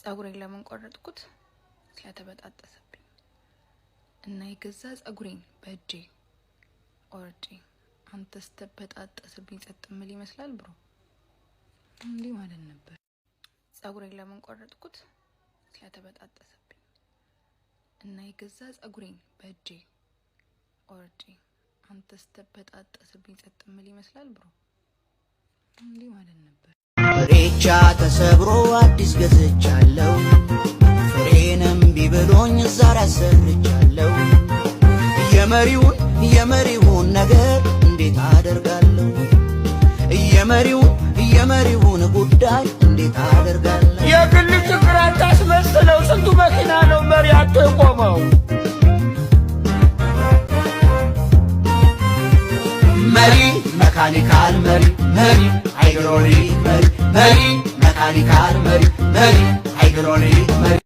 ጸጉሬን ለምን ቆረጥኩት? ስለተበጣጠሰብኝ እና የገዛ ጸጉሬን በእጄ ቆርጬ አንተ ስትበጣጠስብኝ ጸጥ ምል ይመስላል ብሮ እንዲህ ማለት ነበር። ጸጉሬን ለምን ቆረጥኩት? ስለተበጣጠሰብኝ እና የገዛ ጸጉሬን በእጄ ቆርጬ አንተ ስትበጣጠስብኝ ጸጥ ምል ይመስላል ብሮ እንዲህ ማለት ነበር። ሬቻ ተሰብሮ አዲስ ገዝቻለሁ ፍሬንም ቢብሎኝ ዛሬ አሰርቻለሁ። የመሪውን ነገር እንዴት አደርጋለሁ? የመሪውን ጉዳይ እንዴት አደርጋለሁ? የግል ችግር አታስመስለው። ስንቱ መኪና ነው መሪ አጥቶ የቆመው። መሪ መካኒካል መሪ ሃይድሮሊክ መሪ መካኒካል መሪ ሃይድሮሊክ መሪ